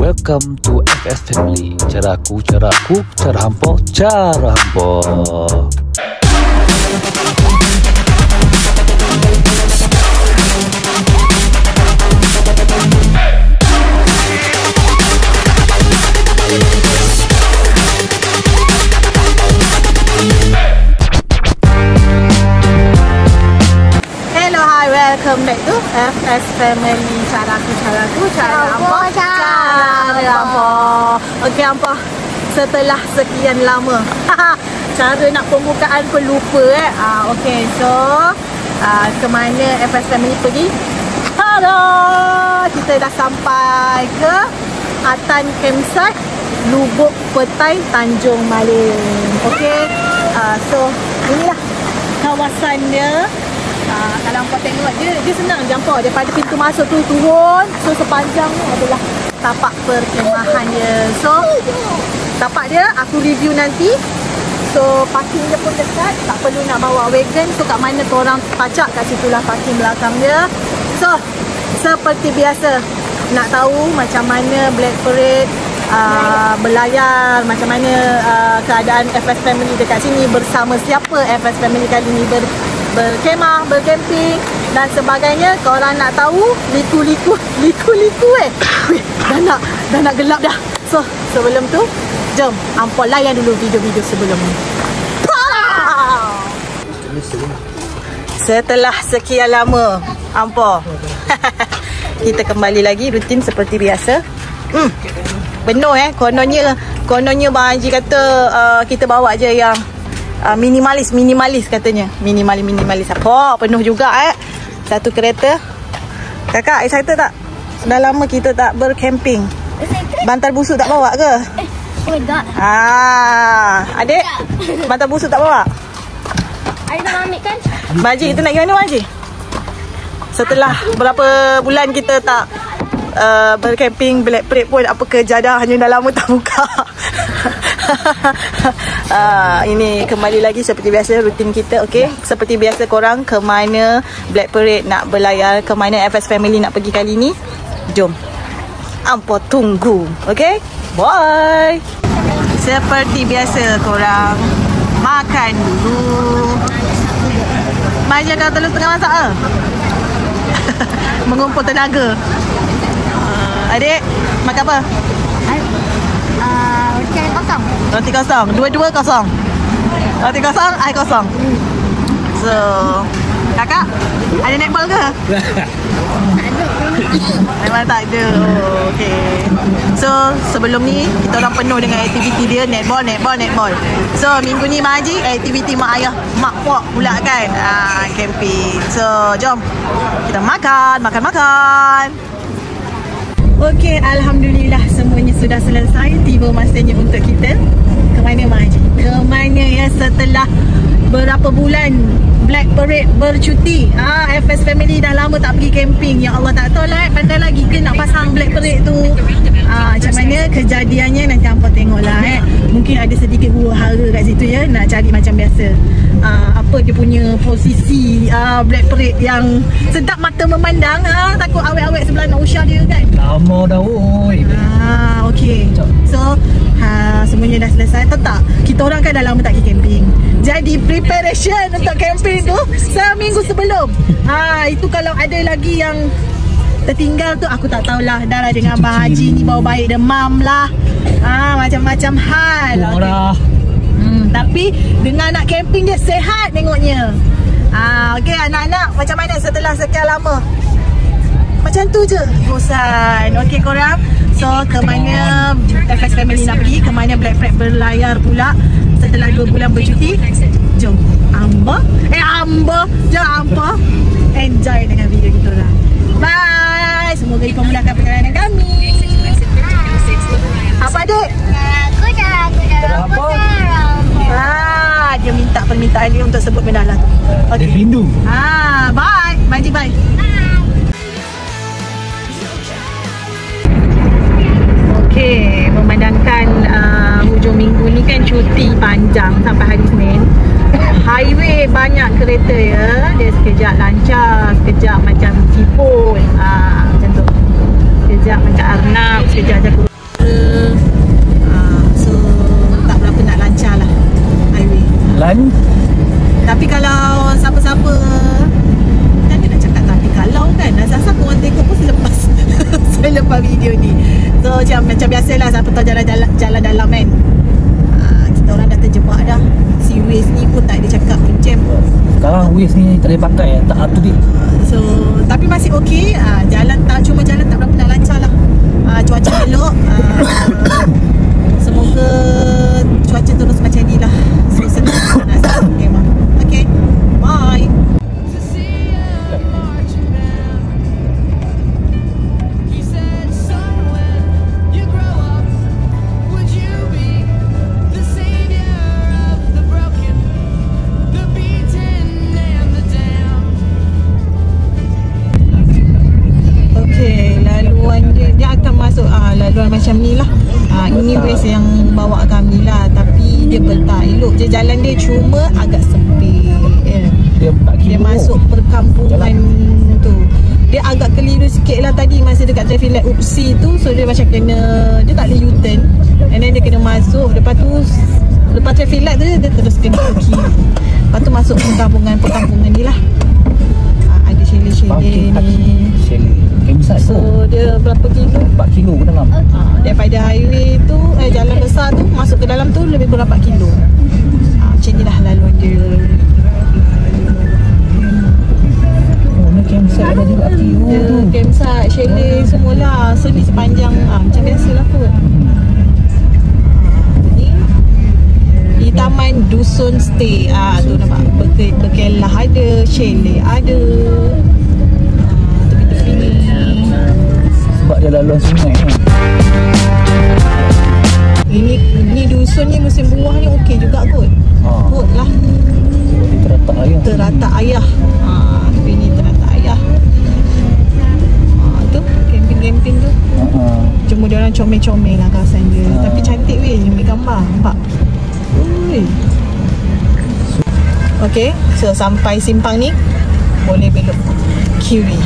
Welcome to FS Family. Cara aku, cara hampa, cara hampa. Welcome back to FS Family. Cara aku, cara hampa. Okey hampa, setelah sekian lama cara nak pembukaan pun lupa okey, so ke mana FS Family pergi? Tada! Kita dah sampai ke Atan Campsite Lubuk Petai Tanjung Maling. Okey, so inilah kawasannya. Kalau hampa tengok dia senang jampa daripada pintu masuk tu turun. So sepanjang ni adalah tapak perkemahan dia. So tapak dia aku review nanti. So parking dia pun dekat, tak perlu nak bawa wagon. So kat mana korang pacak, kat situlah parking belakang dia. So seperti biasa, nak tahu macam mana Black Parade berlayar, macam mana keadaan FS Family dekat sini, bersama siapa FS Family kali ni berkemah, bercamping dan sebagainya. Korang nak tahu liku-liku dah nak gelap dah. So sebelum tu, jom hampa layan dulu video-video sebelum ni. Setelah sekian lama hampa kita kembali lagi rutin seperti biasa. Penuh kononnya Bang Haji kata kita bawa je yang minimalis katanya. Minimalis apa? Penuh juga satu kereta. Kakak excited tak? Dah lama kita tak bercamping. Bantal busuk tak bawa ke? Oh my god. Adik, bantal busuk tak bawa? Adik nak ambil kan? Baji, kita nak pergi mana Baji? Setelah berapa bulan kita tak bercamping, Black Parade pun apa kejadiannya dah lama tak buka. Ini kembali lagi seperti biasa rutin kita. Okey, seperti biasa korang ke mana Black Parade nak berlayar, ke mana FS Family nak pergi kali ni, jom hampa tunggu. Okey, bye. Seperti biasa korang makan dulu. Macam kata lu tengah masak ke? Mengumpul tenaga. Adik, makan apa? Roti kosong. Dua-dua kosong. Roti kosong, air kosong. So, kakak, ada netball ke? Memang tak ada. Okay. So, sebelum ni kita orang penuh dengan aktiviti dia, netball. So, minggu ni Mak Haji, aktiviti mak ayah, mak puak pula kan, camping. So, jom kita makan. Okey, alhamdulillah semuanya sudah selesai. Tiba masanya untuk kita ke mana Mak Haji? Ke mana ya setelah berapa bulan Black Parade bercuti. FS Family dah lama tak pergi camping. Ya Allah, tak tahu lah pandai lagi ke nak pasang Black Parade tu. Macam mana kejadiannya nanti hampa tengoklah. Mungkin ada sedikit huru-hara kat situ ya, nak cari macam biasa. Apa dia punya posisi Black Parade yang sedap mata memandang. Takut awet-awet sebelah nak usah dia kan. Lama dah oi. Okey. So semuanya dah selesai. Tak, kita orang kan dah lama tak pergi camping. Jadi preparation untuk camping tu seminggu sebelum. Itu kalau ada lagi yang tertinggal tu aku tak tahulah. Dah lah dengan Abang Haji ni bawa baik demam lah. Macam-macam hal. Tapi dengan nak camping dia sehat tengoknya. Okey anak-anak, macam mana setelah sekian lama? Macam tu je, bosan. Okey korang, so ke mana FS Family nak pergi, ke mana Black Parade berlayar pula setelah 2 bulan bercuti. Jom hampa enjoy dengan video kita orang. Bye. Semoga dipermudahkan perjalanan kami. Apa adik? Aku dah Dia minta permintaan dia untuk sebut benda lah tu. Okey. Rindu. Bye. Maji bye. Okey, memandangkan hujung minggu ni kan cuti panjang sampai hari Senin. Highway banyak kereta ya. Dia sekejap lancar, sekejap macam siput. Macam tu. Sekejap macam Arnab, sekejap macam aman. Tapi kalau siapa-siapa, kan dia nak cakap tapi kalau kan, asal-asal korang tengok pun selepas selepas video ni. So macam biasalah, siapa tahu jalan dalam kan, kita orang dah terjebak dah. Si Waze ni pun tak ada cakap pun jam. Sekarang Waze ni tak boleh pakai, tak up to date. So tapi masih okey. Cuma jalan tak berapa nak lancar lah. Cuaca elok. Semoga cuaca terus macam ni lah. So senang nak start memang. Okay, bye. Laluan macam ni lah. Ini Waze yang bawa kami lah. Tapi dia tak elok je jalan dia, cuma agak sempit. Dia masuk perkampungan tu. Dia agak keliru sikit lah tadi masa dekat traffic light Upsi tu. So dia macam kena, dia tak boleh U-turn, and then dia kena masuk. Lepas tu, lepas traffic light tu dia terus kena ke kiri. Lepas tu masuk perkampungan ni lah. Ada chalet-chalet ni. Campsite tu. So dia berapa kilo? 4 kilo ke dalam. Daripada highway tu, jalan besar tu, masuk ke dalam tu lebih kurang 4 kilo. Macam ni lah laluan dia. Oh, ni campsite ada juga kilo tu. Campsite, chalet semualah. So ni sepanjang macam biasalah kot. Di Taman Dusun Stay. Tu nampak Berkelah ada, chalet ada. Tepi-tepi ni. Sebab dia laluan sungai kan. Ini dusun ni musim buah ni okey juga kot. Kot lah. Teratak ayah. Teratak ayah. Tapi ni teratak ayah. Tu camping tu. Cuma dia orang comel-comel lah kawasan dia. Tapi cantik weh, ambil gambar. Nampak? Ui. Okay, so sampai simpang ni boleh belok kiri.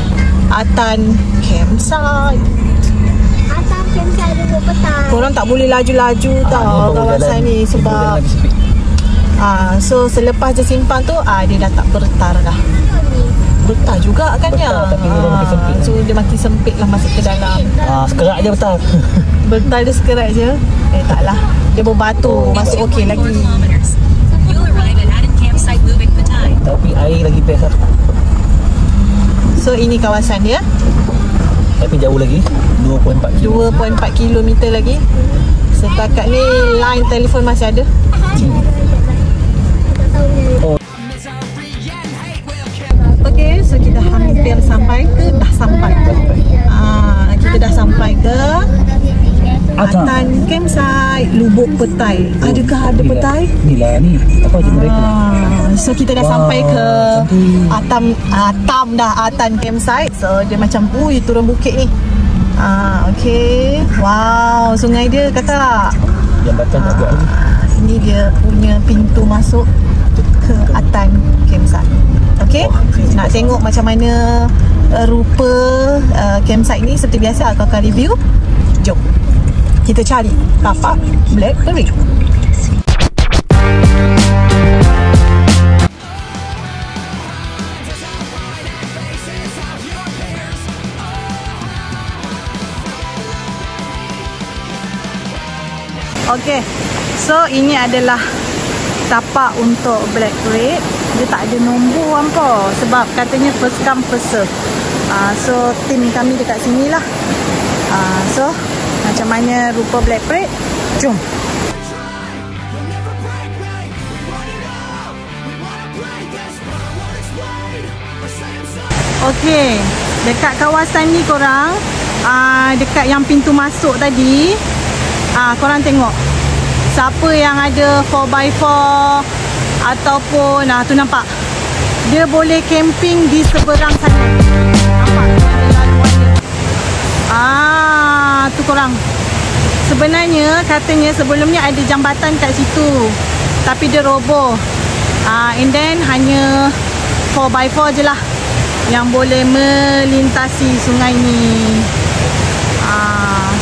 Atan Campsite. Atan Campsite duduk petang. Korang tak boleh laju-laju tau kawasan ni sebab so selepas je simpang tu dia dah tak bertar dah. Bertar juga kan ya. So dia makin sempit lah masuk ke dalam. Sekerak je betul. Bertar dia sekerat je. Taklah. Dia berbatu, masuk okey lagi. Tapi air lagi best lah. So ini kawasan dia. Tapi jauh lagi, 2.4 km lagi. Setakat ni line telefon masih ada. Okay, so kita hampir sampai ke, dah sampai. Kita dah sampai ke Atan Campsite, Lubuk Petai. Adakah ada petai? Inilah ni, apa je mereka. So kita dah sampai ke Atan Campsite. So dia macam turun bukit ni. Okay. Wow, sungai dia kakak. Jambatan tak buat lagi. Ini dia punya pintu masuk ke Atan Campsite. Okay, nak tengok macam mana rupa campsite ni. Seperti biasa aku akan review. Jom kita cari tapak Blackberry. Okay, so ini adalah tapak untuk Blackberry. Dia tak ada nombor apa, sebab katanya first come first serve. So tim kami dekat sini lah. So macam mana rupa Blackberry? Jom. Okay, dekat kawasan ni korang, dekat yang pintu masuk tadi, korang tengok siapa yang ada 4x4 ataupun tu nampak, dia boleh camping di seberang sana. Nampak ada laluan dia. Tu korang, sebenarnya katanya sebelumnya ada jambatan kat situ, tapi dia roboh. And then hanya 4x4 je lah yang boleh melintasi sungai ni.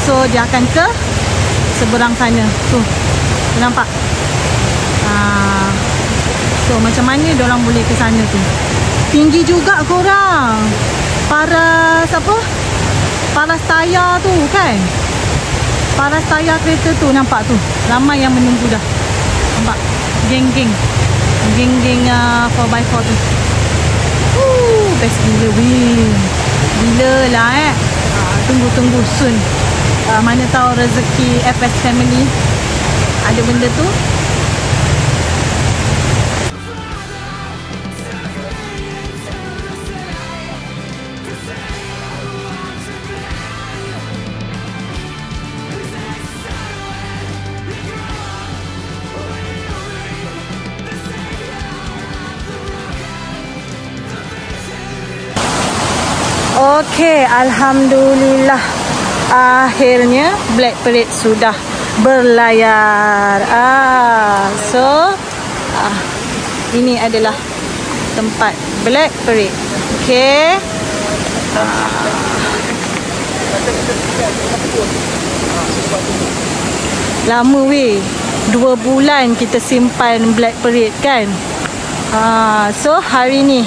So dia akan ke seberang sana. Tu nampak. So macam mana diorang boleh ke sana tu? Tinggi juga korang. Paras apa? Paras tayar tu kan? Paras tayar kereta tu, nampak tu. Ramai yang menunggu dah. Nampak? Geng-geng 4x4 tu. Best gila weh. Gila lah tunggu soon. Mana tahu rezeki FS Family ada benda tu. Okey, alhamdulillah. Akhirnya Black Parade sudah berlayar. Ini adalah tempat Black Parade. Okey. Lama weh. 2 bulan kita simpan Black Parade kan. So hari ni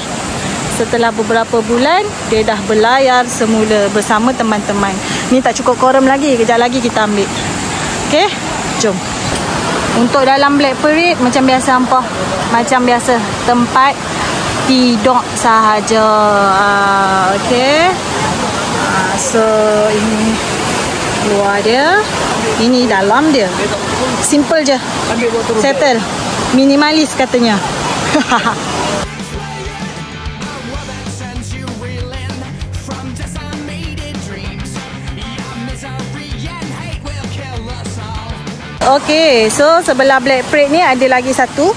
setelah beberapa bulan dia dah berlayar semula bersama teman-teman. Ni tak cukup koram lagi, kejap lagi kita ambil. Okey, jom. Untuk dalam Black Parade macam biasa hampa, macam biasa tempat tidur sahaja. Okey. So ini luar dia, ini dalam dia. Simple je. Settle. Minimalis katanya. Okey, so sebelah Black Parade ni ada lagi satu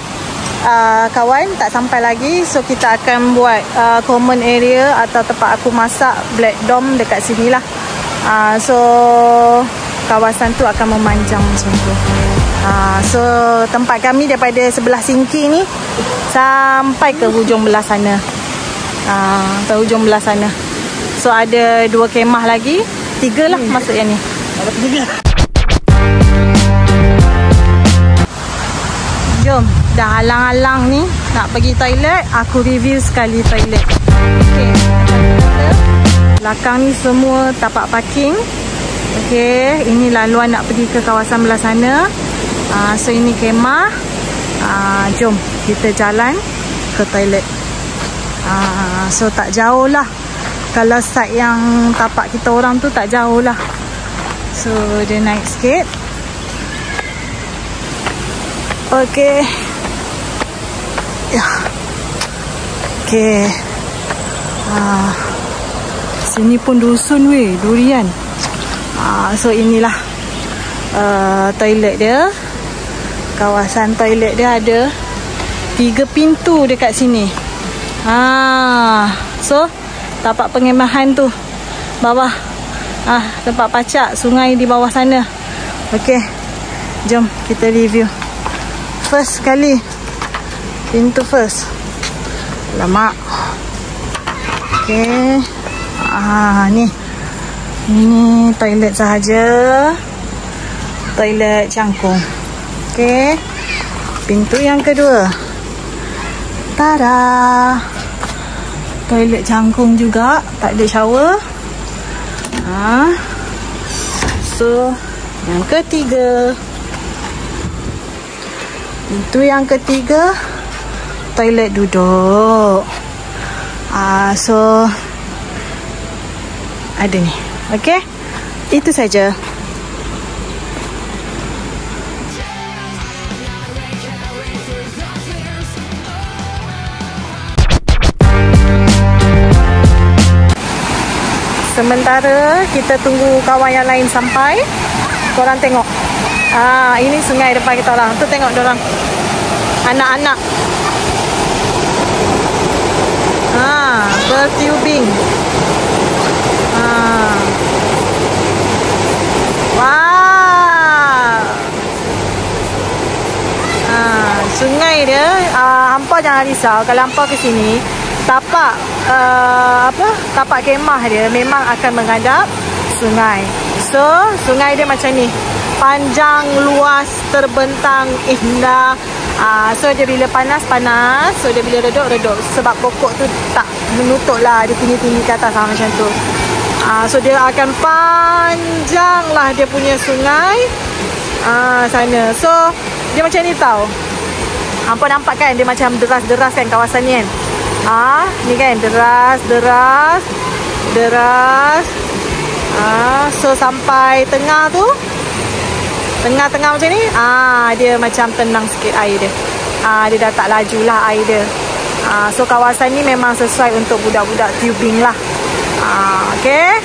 kawan tak sampai lagi. So kita akan buat common area atau tempat aku masak Black Dome dekat sini lah. So kawasan tu akan memanjang macam tu. So tempat kami daripada sebelah Singki ni sampai ke hujung belah sana. Ke hujung belah sana. So ada 2 kemah lagi, 3 lah maksudnya ni. Jom, dah alang-alang ni nak pergi toilet, aku review sekali toilet. Okey, belakang ni semua tapak parking. Okey, ini laluan nak pergi ke kawasan belah sana. So ini kemah. Jom kita jalan ke toilet. So tak jauh lah. Kalau side yang tapak kita orang tu tak jauh lah. So dia naik sikit. Okey. Ya. Okey. Sini pun dusun weh, durian. So inilah toilet dia. Kawasan toilet dia ada 3 pintu dekat sini. So tapak pengemahan tu bawah. Tempat pacak sungai di bawah sana. Okey. Jom kita review. First kali pintu first. Lama. Okey. Ni. Ini toilet sahaja. Toilet cangkung. Okey. Pintu yang kedua. Tada. Toilet cangkung juga, tak ada shower. So yang ketiga. Pintu yang ketiga, toilet duduk. So ada ni. Okey. Itu saja. Sementara kita tunggu kawan yang lain sampai, korang tengok. Ini sungai depan kita orang. Tu tengok dorang. Anak-anak. Bertubing. Wow. Sungai dia, hampa jangan risau. Kalau hampa ke sini, tapak tapak kemah dia memang akan menghadap sungai. So sungai dia macam ni, panjang, luas, terbentang, indah. So dia bila panas, so dia bila redup. Sebab pokok tu tak menutup lah, dia tinggi-tinggi ke atas macam tu. So dia akan panjang lah dia punya sungai sana. So dia macam ni tau. Hampa nampak kan dia macam deras-deras kan kawasan ni kan. Ni kan deras. So sampai tengah tu, tengah-tengah macam ni, dia macam tenang sikit air dia. Dia dah tak laju lah air dia. So kawasan ni memang sesuai untuk budak-budak tubing lah. Okay.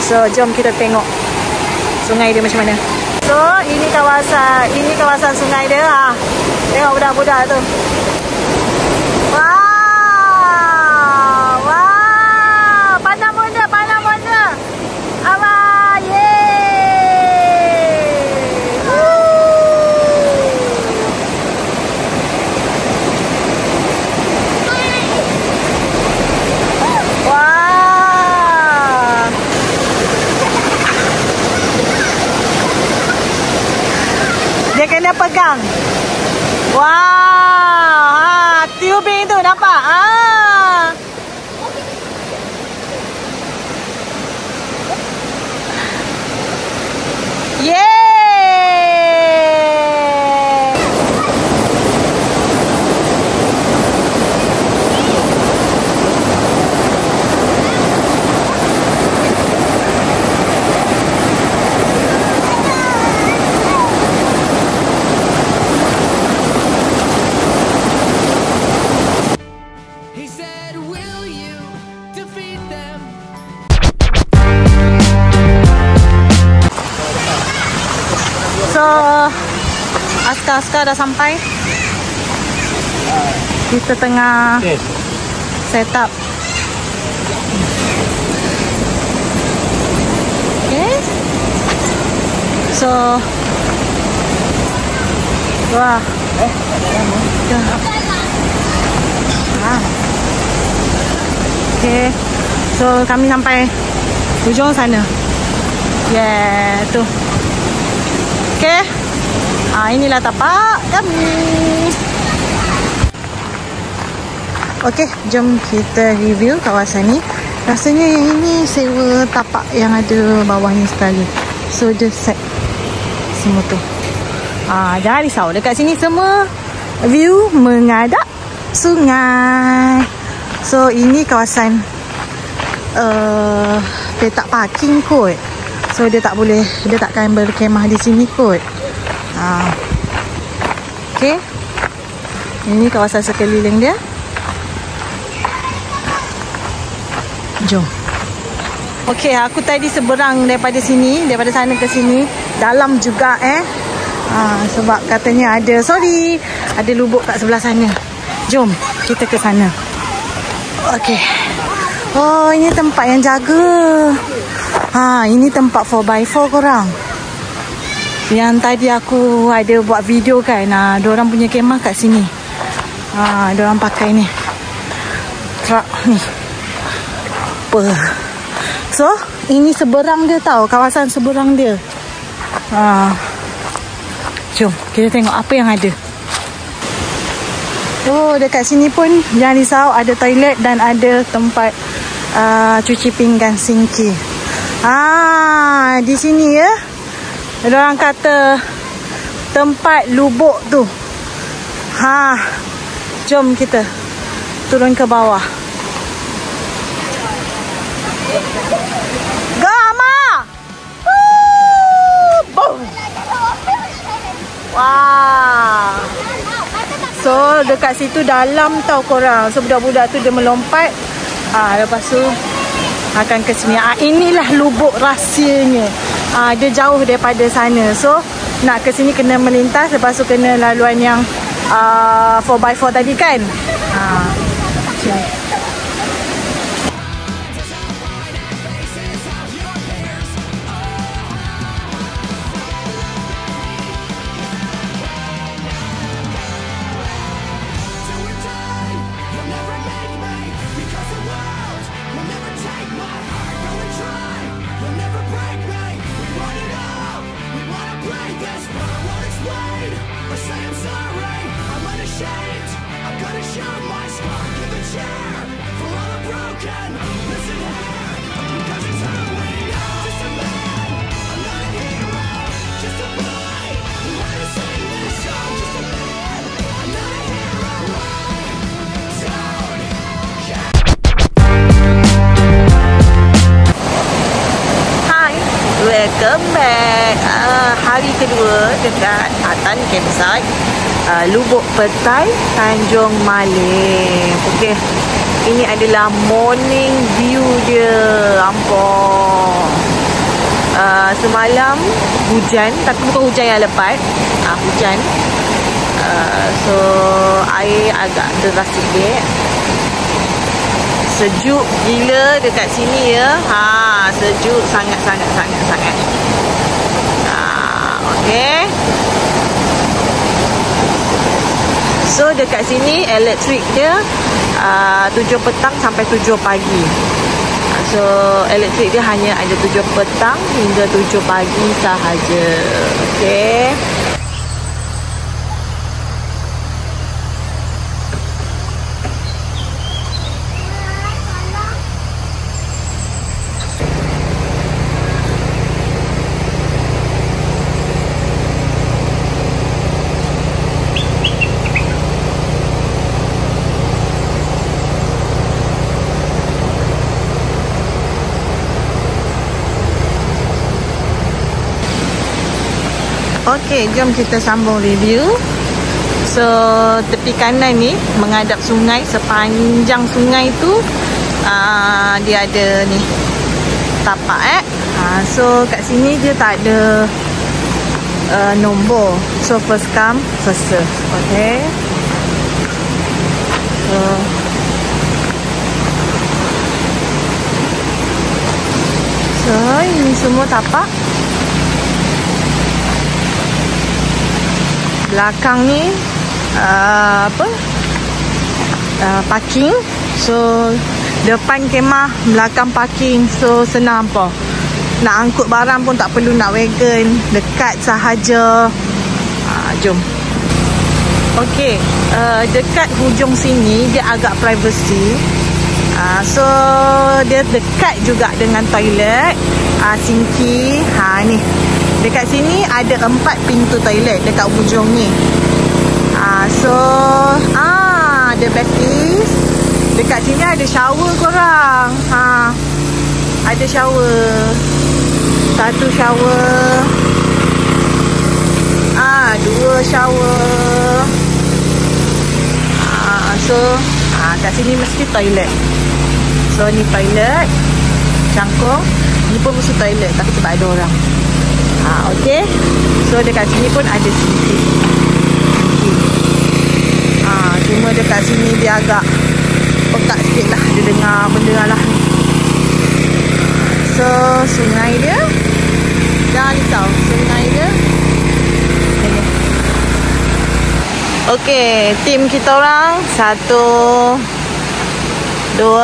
So jom kita tengok sungai dia macam mana. So ini kawasan sungai dia. Tengok budak-budak tu. Wow, pandang bonda. Dia kena pegang. Wah, tubing tu nampak? Yeah. So askar-askar dah sampai. Kita tengah set up. Okay. So wah. Okay. So kami sampai ujung sana. Yeah, tu. Okay. Inilah tapak kami. Okay, jom kita review kawasan ni. Rasanya yang ini sewa tapak yang ada bawahnya sekali. So dia set semua tu. Jangan risau, dekat sini semua view menghadap sungai. So ini kawasan petak parking kot. So dia takkan berkemah di sini kot. Okay. Ini kawasan sekeliling dia. Jom. Okay, aku tadi seberang daripada sana ke sini. Dalam juga sebab katanya ada lubuk kat sebelah sana. Jom kita ke sana. Okay. Oh, ini tempat yang jaga. Ini tempat 4x4 korang. Yang tadi aku ada buat video kan. Diorang punya kemah kat sini. Diorang pakai ni truk ni. So ini seberang dia tau. Kawasan seberang dia. Jom kita tengok apa yang ada. Oh, dekat sini pun jangan risau, ada toilet dan ada tempat cuci pinggan sinki. Di sini ya. Orang kata tempat lubuk tu. Jom kita turun ke bawah. Gama! Boom! Wah. So dekat situ dalam tau korang. So budak-budak tu dia melompat. Lepas tu akan ke sini. Inilah lubuk rahsianya. Dia jauh daripada sana. So nak ke sini kena melintas. Lepas tu kena laluan yang 4x4 tadi kan. Or say I'm sorry, I'm Welcome back. Hari kedua dekat Atan Campsite, Lubuk Petai, Tanjung Malim. Okey, ini adalah morning view dia. Ampun. Semalam hujan, tapi bukan hujan yang lebat. Hujan. So air agak deras sikit. Sejuk gila dekat sini ya. Sejuk sangat. Okey. So dekat sini elektrik dia 7 petang sampai 7 pagi. So elektrik dia hanya ada 7 petang hingga 7 pagi sahaja. Okey. Okey, jom kita sambung review. So, tepi kanan ni menghadap sungai. Sepanjang sungai tu dia ada ni tapak so kat sini dia tak ada nombor. So, first come, first serve. Okey. So, ini semua tapak. Belakang ni parking. So depan kemah, belakang parking. So senang apa, nak angkut barang pun tak perlu nak wagon, dekat sahaja. Jom. Okey, dekat hujung sini dia agak privacy. So dia dekat juga dengan toilet, sinki. Ni dekat sini ada 4 pintu toilet dekat hujung ni. So the best is dekat sini ada shower korang. Ada shower. Satu shower. 2 shower. So kat sini mesti toilet. So ni toilet cangkung. Ni pun mesti toilet, tapi sebab ada orang. Okey. So dekat sini pun ada sinki. Cuma dekat sini dia agak pekat sikit lah. Dia dengar benda lah. So sungai dia, jangan risau, sungai dia ini. Okey, tim kita orang 1, 2,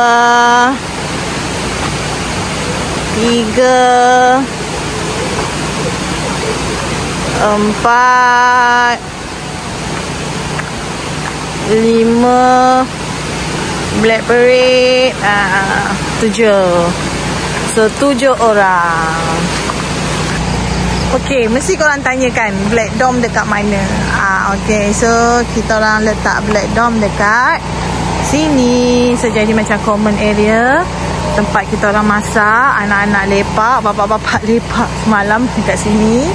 3, 4, 5, Black Parade 7. So 7 orang. Okey, mesti korang tanyakan Black Dome dekat mana. Okey, so kita orang letak Black Dome dekat sini. So jadi macam common area, tempat kita orang masak, anak-anak lepak, bapak-bapak lepak semalam dekat sini.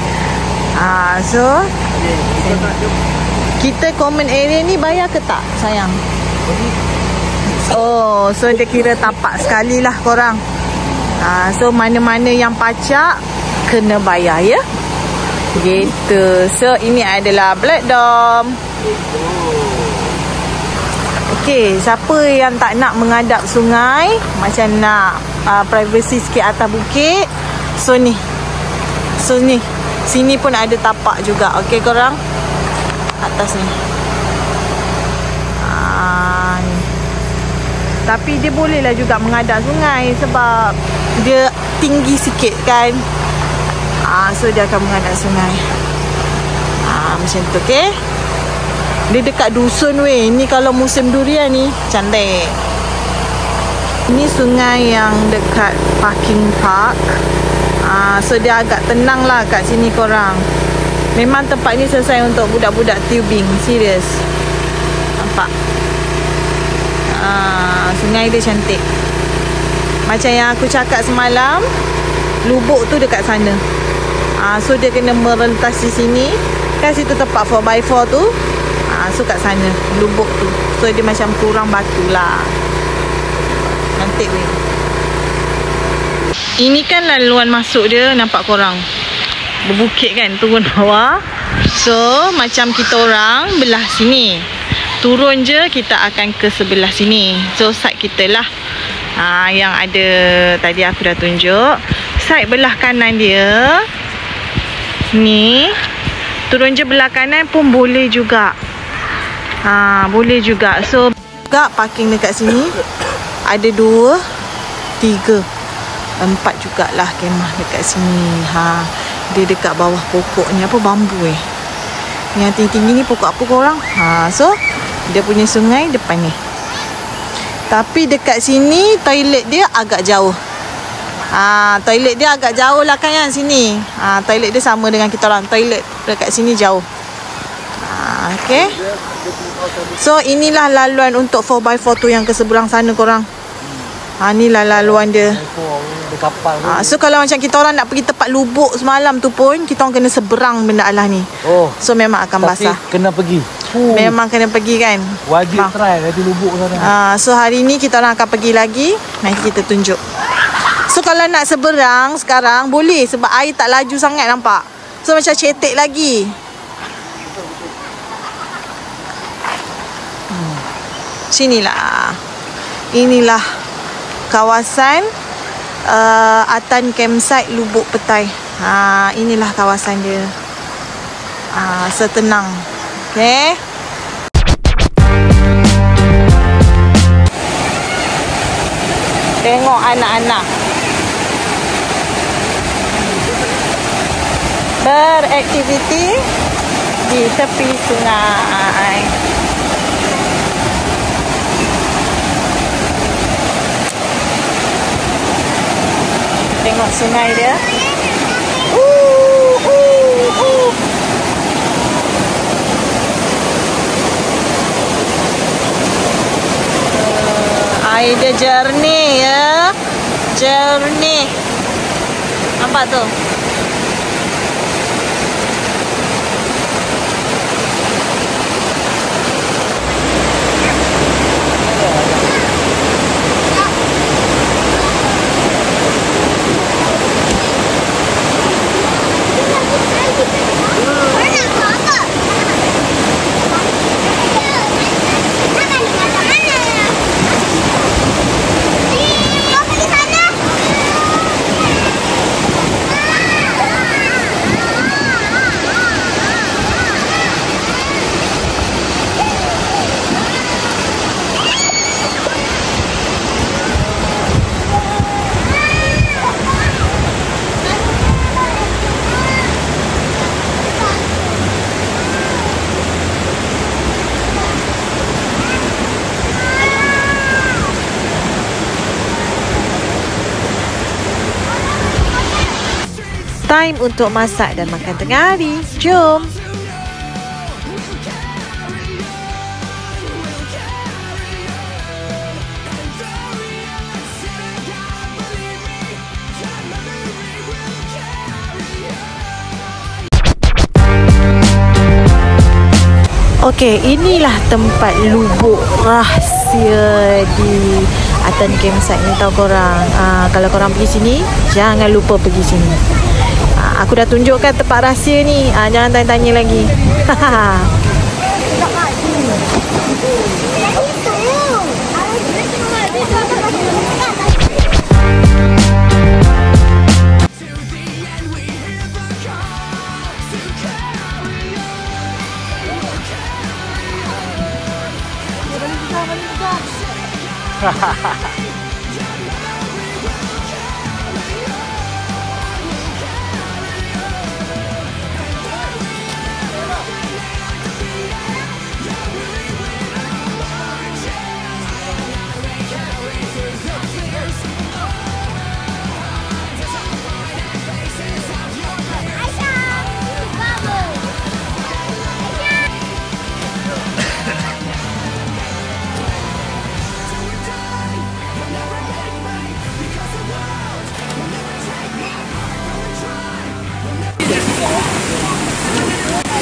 So kita common area ni bayar ke tak sayang? Oh, so dia kira tapak sekali lah korang. So mana-mana yang pacak kena bayar ya. Gitu. So ini adalah Black Dome. Okey, siapa yang tak nak menghadap sungai, macam nak privacy sikit atas bukit, so ni. So ni. Sini pun ada tapak juga. Okey korang, atas ni. Ni. Tapi dia bolehlah juga menghadap sungai sebab dia tinggi sikit kan. So dia akan menghadap sungai. Macam tu, okey. Dia dekat dusun weh. Ni kalau musim durian ni cantik. Ini sungai yang dekat parking park. So dia agak tenang lah kat sini korang. Memang tempat ni selesai untuk budak-budak tubing. Serius. Nampak? Sungai dia cantik. Macam yang aku cakap semalam, lubuk tu dekat sana. So dia kena merentas di sini. Kan situ tempat 4x4 tu. So kat sana lubuk tu. So dia macam kurang batu lah. Cantik weh. Ini kan laluan masuk dia. Nampak korang berbukit kan, turun bawah. So macam kita orang belah sini, turun je kita akan ke sebelah sini. So side kita lah yang ada tadi aku dah tunjuk. Side belah kanan dia ni, turun je belah kanan pun boleh juga. Boleh juga. So juga parking dekat sini. Ada 2, 3, 4 jugalah kemah dekat sini. Dia dekat bawah pokok ni. Apa bambu Yang tinggi-tinggi ni pokok apa korang? So dia punya sungai depan ni. Tapi dekat sini toilet dia agak jauh. Toilet dia agak jauh lah kan sini. Toilet dia sama dengan kita orang. Toilet dekat sini jauh. Okay. So inilah laluan untuk 4x4 tu yang ke seberang sana korang. Inilah laluan dia. So kalau macam kita orang nak pergi tempat lubuk semalam tu pun, kita orang kena seberang benda Allah ni. So memang akan basah. Tapi kena pergi. Memang kena pergi kan. Wajib try nanti lubuk sana. So hari ni kita orang akan pergi lagi. Nanti kita tunjuk. So kalau nak seberang sekarang boleh, sebab air tak laju sangat, nampak. So macam cetek lagi. Sinilah. Inilah kawasan Atan Campsite Lubuk Petai. Inilah kawasan dia. Setenang. Okay. Tengok anak-anak beraktiviti di tepi sungai. Tengok sungai dia. Air dia jernih ya. Jernih. Nampak tu? Time untuk masak dan makan tengah hari. Jom. Okey, inilah tempat lubuk rahsia di Atan Campsite ni tau korang. Kalau korang pergi sini, jangan lupa pergi sini. Aku dah tunjukkan tempat rahsia ni. Jangan tanya-tanya lagi.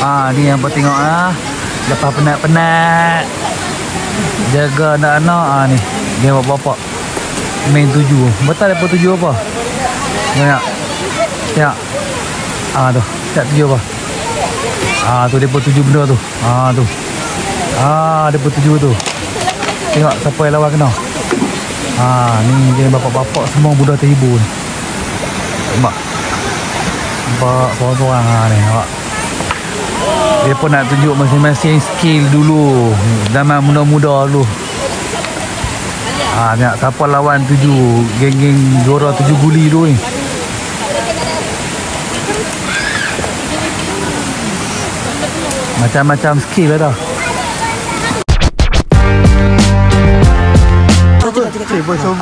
Ni yang buat tengok lepas penat-penat jaga anak-anak ni. Dia buat bapak main tuju. Betul apa tuju apa? Tengok. Tengok. Tu. Tak tuju apa? Tu dia buat tuju benda tu. Tu. Dia buat tuju tu. Tengok siapa yang lawan kena. Ni dia bapak-bapak semua budak terhibur ni. Nampak? Nampak seorang-seorang ni nampak. Dia pun nak tunjuk masing-masing skill dulu. Zaman muda-muda dulu. Tengok siapa lawan tuju. Geng-geng juara tuju guli tu ni. Macam-macam skill lah dah.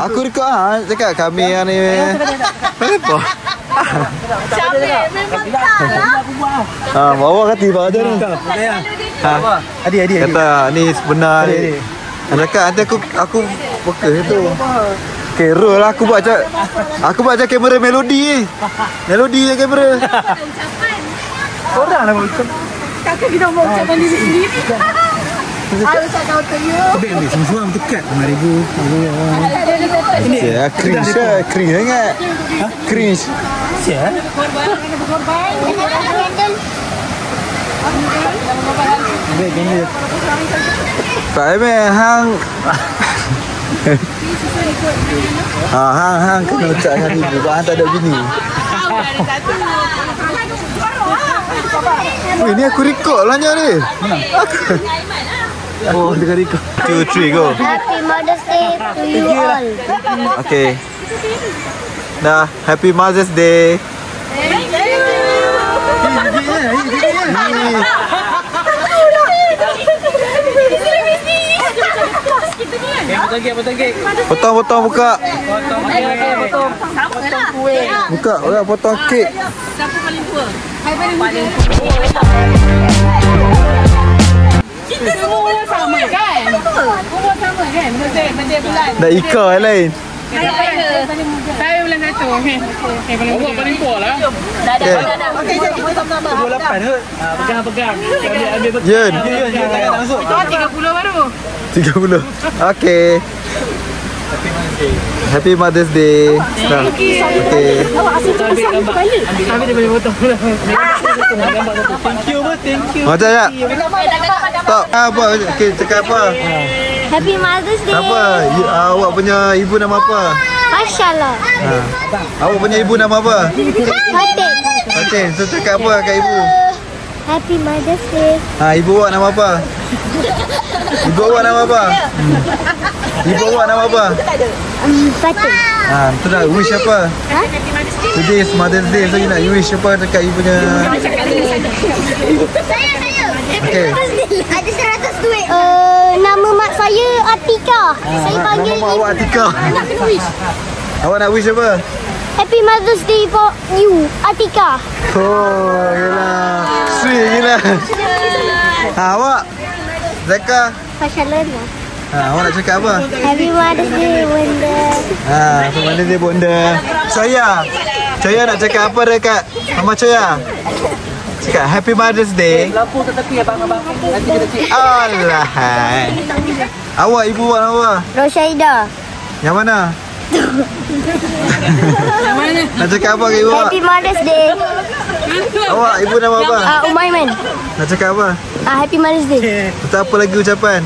Aku rekod cakap kami ni. Kenapa? Capek memang tak lah. Bawa kat tiba aja ni. Adik. Kata ni sebenar ni. Cakap nanti aku fokus tu. Kira lah aku buat je kamera melodi. Melodi je kamera. Korang lah Kakak kita mau ucapkan diri sendiri. Harus ada untuk you. Ambil semua dekat 5,000. Ya, cringe sangat. Cringe. Siap. Tak hang. Hang kena ucapkan ibu. Hang tak ada bini. Weh, ni aku record lah ni. Tengah record. 2, 3, go. Happy Mother's Day to you all. Okay. Dah, Happy Mother's Day. Potong buka. Buka, potong kek. Siapa paling tua? Kita semua umur sama kan? Umur sama kan? Benda bulan. Dah Ika yang lain. Saya bulan 1. Umur paling tua lah. Dah. Okey, jadi sama-sama. 28 kot. Pegang. Ambil betul. Yun. Tangan tak masuk. 30 baru. 30. Okay. Happy Mother's Day. Okay. Ambil dia boleh potong. Thank you. Macam tak? Tak. Apa? Okay, cakap apa? Happy Mother's Day. Apa? Awak punya ibu nama apa? Masya-Allah. Awak punya ibu nama apa? Fatin. Fatin. So cakap apa kat ibu? Happy Mother's Day. Ibu awak nama apa? Ibu awak nama apa? Ibu awak nama apa? Fatin. Tu dah wish apa? Today is Mother's Day. So you nak wish apa dekat ibunya? Saya. Okay. Ada 100 duit. Nama mak saya Atika. Saya panggil Nama mak awak Atika. Awak nak wish apa? Happy Mother's Day for you, Atika. Oh, yelah. Sweet gila. Awak? Zaka? Masya-Allah. Awak nak cakap apa? Happy Mother's Day, Bunda. Happy Mother's Day, Bunda. Choya nak cakap apa dekat Mama Choya? Cakap Happy Mother's Day. Lampu kat tepi abang-abang. Nanti kita cek. Allah. Awak ibu awak nama apa? Roshaida. Yang mana? Nak cakap apa ke ibu awak? Happy Mother's Day. Awak ibu nama apa? Umaiman. Nak cakap apa? Happy Mother's Day. Atau apa lagi ucapan?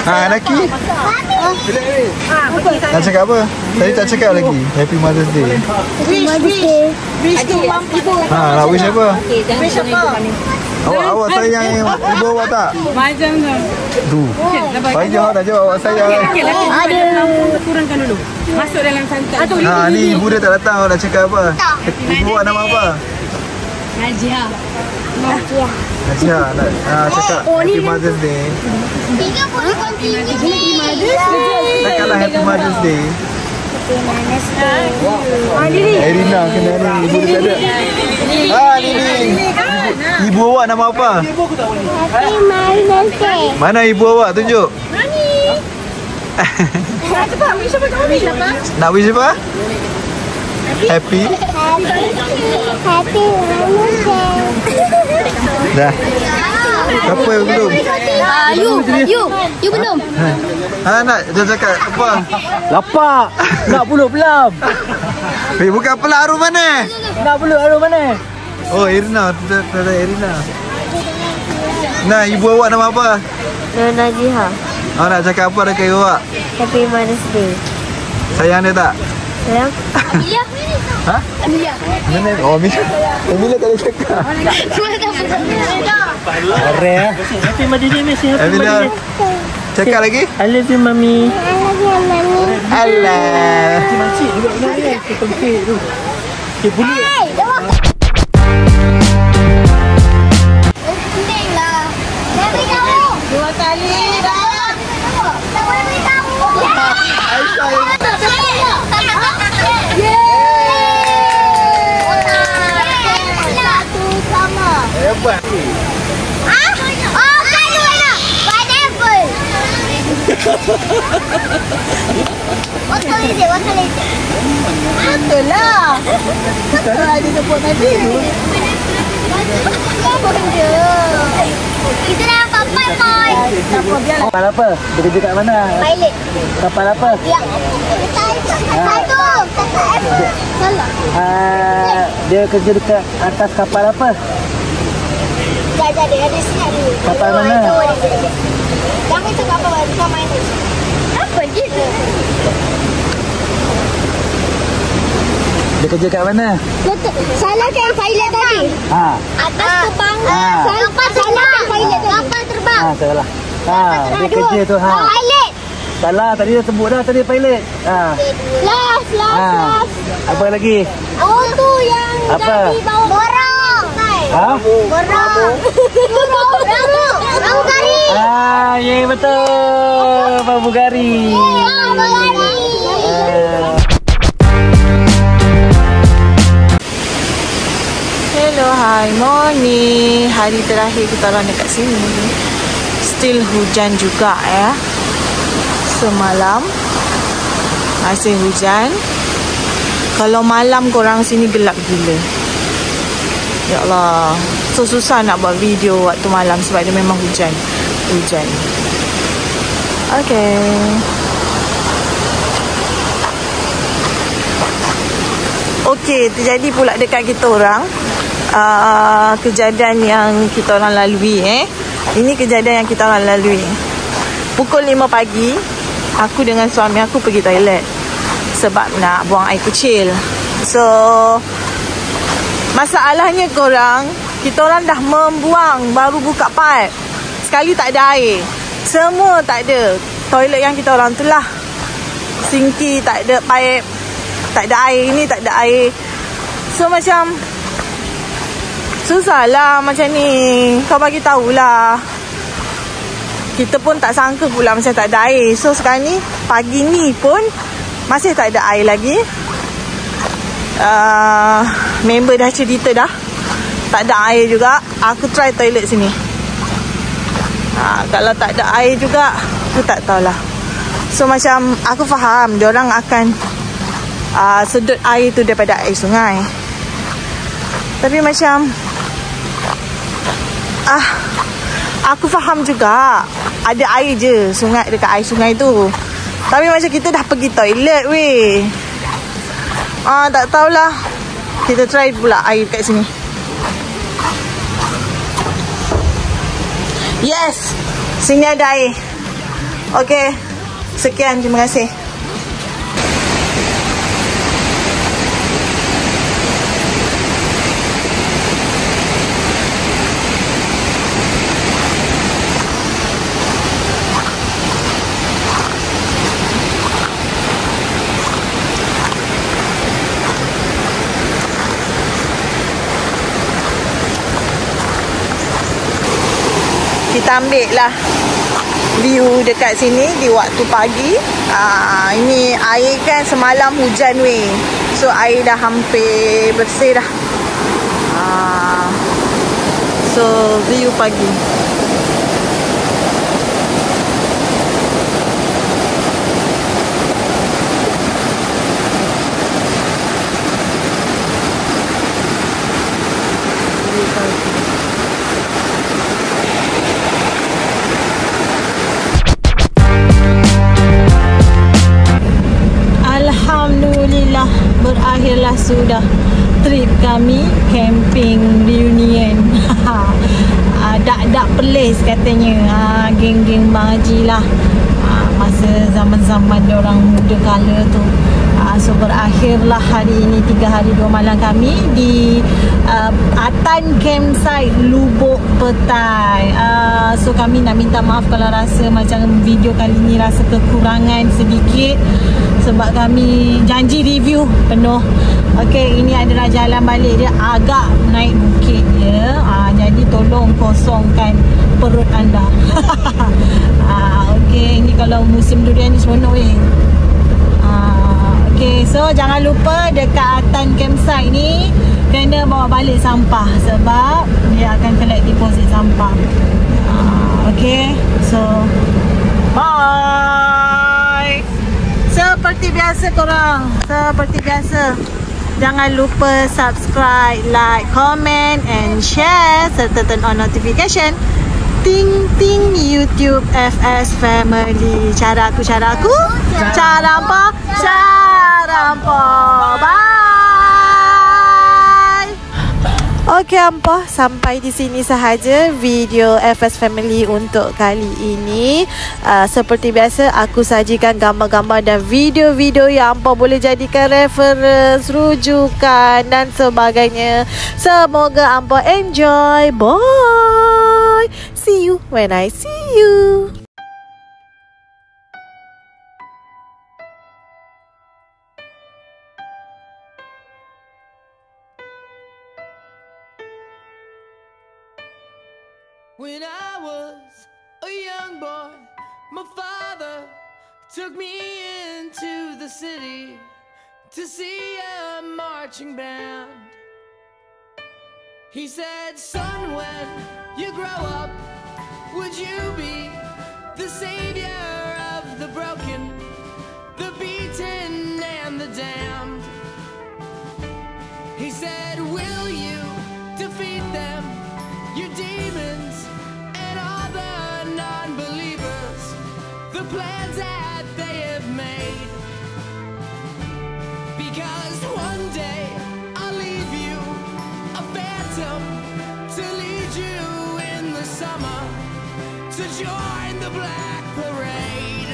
Naki? Nak cakap apa? Tadi tak cakap lagi. Happy Mother's Day. Happy Mother's Day. Wish tu ibu. Nak wish apa? Wish apa? Awak sayang ibu awak tak? Macam tu. Tu. Payah tak jawab awak sayang. Ada. Kurangkan dulu. Masuk dalam santan. Ni ibu dia tak datang. Awak nak cakap apa? Ibu awak nama apa? Najia. Najia nak cakap Happy Mother's Day. Tiga boleh continue. Cakaplah Happy Mother's Day. Happy Irina kena ni. Ibu dia tak ada. Ni. Ibu awak nama apa? Mother's Day. Mana ibu awak? Tunjuk. Cepat, wish apa? Wish apa? Nak wish apa? Happy? Happy Wednesday. Dah. Apa yang belum? You belum? Nak dia cakap apa? Lapar. Nak pulut pelam. Bukan pelak arung mana? Nak pulut arung mana? Oh, Irina. Tata Irina. Nah, ibu awak nama apa? Nona Jiha. Awak nak cakap apa dekat ibu awak? Happy Mother's Day. Sayang dia tak? Sayang? Ha? Mana? Oh, Mila tak boleh cakap. Areh. Happy Mother's Day, Messi. Happy Mila, cakap lagi? I love you, Mami. Alah. Makcik juga benar ni. Kepengkit tu. Okay, pulut. Dua kali dah. Hebat. Oh, kali mana? Pineapple. What color is it? What color is it? Betul lah. Betul dia sebut tadi. Kita dah kapal, boy. Kapal apa? Dia kerja kat mana? Pilot. Kapal apa? Ya. Satu. Salah. Dia kerja dekat atas kapal apa? Sekejap dia ada siap dulu. Kapal mana? Jangan cakap apa, bukan main. Apa gitu? Dia kerja kat mana? Betul. Salah kan pilot tadi? Atas kepang. Kapal salah kan pilot tadi? Kapal terbang. Salah. Dia kerja tu. Pilot. Salah, tadi dah sebut dah tadi pilot. Last. Apa lagi? Oh tu yang Apa? jadi bawah. Borong. Borong. Ramugari. Ya betul. Pramugari. Hello, hi, morning. Hari terakhir kita orang dekat sini. Still hujan juga ya. Semalam masih hujan. Kalau malam korang sini gelap gila. Ya Allah. So susah nak buat video waktu malam sebab dia memang hujan. Okay. Okey, terjadi pula dekat kita orang kejadian yang kita orang lalui Ini kejadian yang kita orang lalui. Pukul 5 pagi, aku dengan suami aku pergi toilet sebab nak buang air kecil. So, masalahnya korang, kita orang dah membuang, baru buka pipe. Sekali tak ada air. Semua tak ada. Toilet yang kita orang tu lah. Sinki tak ada pipe. Tak ada air, ini tak ada air. So macam susah lah macam ni. Kau bagi tahulah. Kita pun tak sangka pula macam tak ada air. So sekarang ni, pagi ni pun masih tak ada air lagi. Member dah cerita dah, tak ada air juga. Aku try toilet sini. Kalau tak ada air juga, aku tak tahulah. So macam aku faham diorang akan sedut air tu daripada air sungai. Tapi macam aku faham juga ada air je sungai, dekat air sungai tu. Tapi macam kita dah pergi toilet weh. Tak tahulah. Kita try pula air kat sini. Yes, sini ada air. Okay, sekian, terima kasih. Kita ambil lah view dekat sini di waktu pagi. Ini air kan semalam hujan weh. So air dah hampir bersih dah. So view pagi. sudah trip kami camping reunion. Dak pelis katanya. Geng-geng Bang Haji lah. Masa zaman-zaman diorang muda kala tu. So berakhirlah hari ini 3 hari 2 malam kami di Atan Campsite Lubuk Petai. So kami nak minta maaf kalau rasa macam video kali ni rasa kekurangan sedikit, sebab kami janji review penuh. Okey, ini adalah jalan balik dia agak naik bukit dia. Jadi tolong kosongkan perut anda. Okey, ini kalau musim durian ni seronok weh. Okay, so jangan lupa dekat Atan Campsite ni kena bawa balik sampah sebab dia akan collect deposit sampah. Okay, so bye. Seperti biasa korang, seperti biasa, jangan lupa subscribe, like, comment and share serta turn on notification. Ting ting YouTube FS Family. Cara aku, cara hampa, cara hampa. Bye. Okey hampa, sampai di sini sahaja video FS Family untuk kali ini. Seperti biasa, aku sajikan gambar-gambar dan video-video yang hampa boleh jadikan reference, rujukan dan sebagainya. Semoga hampa enjoy. Bye. See you when I see you. When I was a young boy, my father took me into the city to see a marching band. He said, son, when you grow up, would you be the savior of the broken, the beaten and the damned? He said, will you defeat them, your demons and all the non-believers, the plans that they have made? Because one day I'll leave you a phantom to lead you in the summer to join the Black Parade.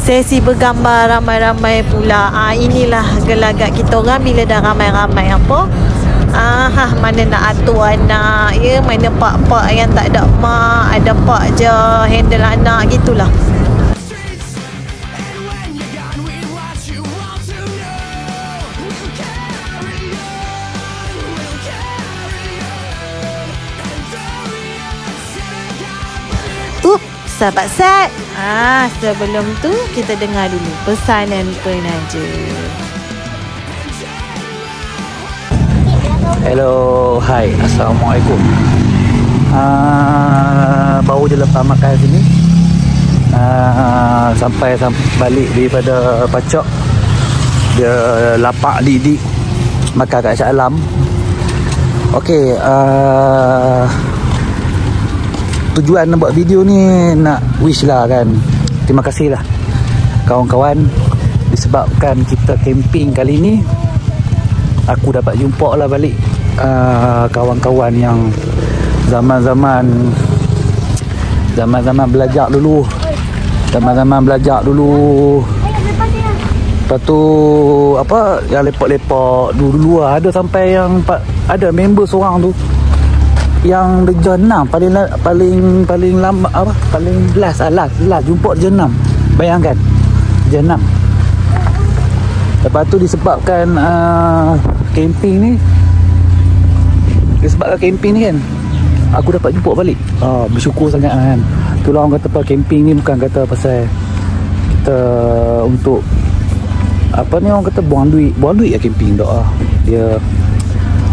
Sesi bergambar ramai-ramai pula. Inilah gelagat kita orang bila dah ramai-ramai apa. Mana nak atur anak ya, mana pak-pak yang tak ada mak, ada pak je handle anak gitulah. Sahabat Sat, sebelum tu kita dengar dulu pesanan penaja. Hello, hai, assalamualaikum. Baru je lepas makan sini. Sampai balik daripada Pacok. Dia lapak dik makan kat Shah Alam. Okey, tujuan nak buat video ni nak wish lah kan. Terima kasih lah kawan-kawan. Disebabkan kita camping kali ni, aku dapat jumpa lah balik kawan-kawan yang zaman-zaman belajar dulu. Lepas tu apa yang lepak-lepak dulu lah. Ada sampai yang ada member seorang tu yang jam 6 paling lama apa? Paling last jumpa jam 6. Bayangkan. Jam 6. Lepas tu disebabkan camping ni. Disebabkan camping ni kan, aku dapat jumpa balik. Bersyukur sangat kan. Itulah orang kata apa, camping ni bukan kata pasal kita untuk apa ni, orang kata buang duit ya camping tak. Dia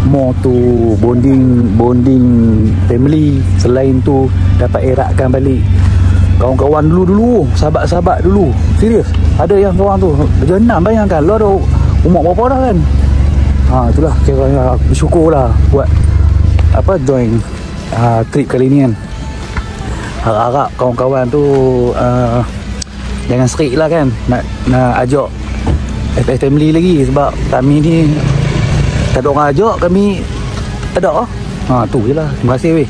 more tu bonding family. Selain tu dapat eratkan balik kawan-kawan dulu, sahabat-sahabat dulu. Serius, ada yang kawan tu jam 6, bayangkan lo ada umur berapa dah kan. Itulah kira aku bersyukur lah buat apa, join trip kali ni kan. Harap kawan-kawan tu jangan strict lah kan, nak ajak FS family lagi. Sebab kami ni tak ada orang ajak, kami tak ada. Tu je lah. Terima kasih weh.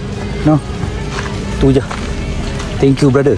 Tu je. Thank you brother.